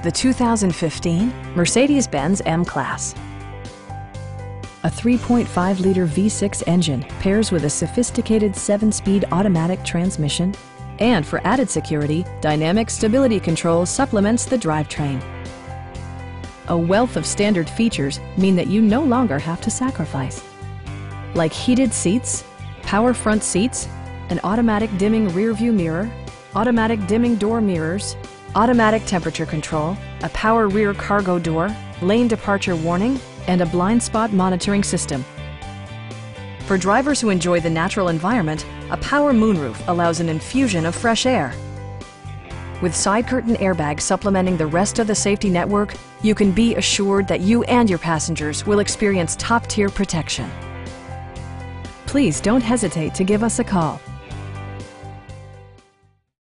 the 2015 Mercedes-Benz M-Class. A 3.5-liter V6 engine pairs with a sophisticated 7-speed automatic transmission, and for added security, dynamic stability control supplements the drivetrain. A wealth of standard features mean that you no longer have to sacrifice, like heated seats, power front seats, an automatic dimming rearview mirror, automatic dimming door mirrors, automatic temperature control, a power rear cargo door, lane departure warning, and a blind spot monitoring system. For drivers who enjoy the natural environment, a power moonroof allows an infusion of fresh air. With side curtain airbags supplementing the rest of the safety network, you can be assured that you and your passengers will experience top-tier protection. Please don't hesitate to give us a call.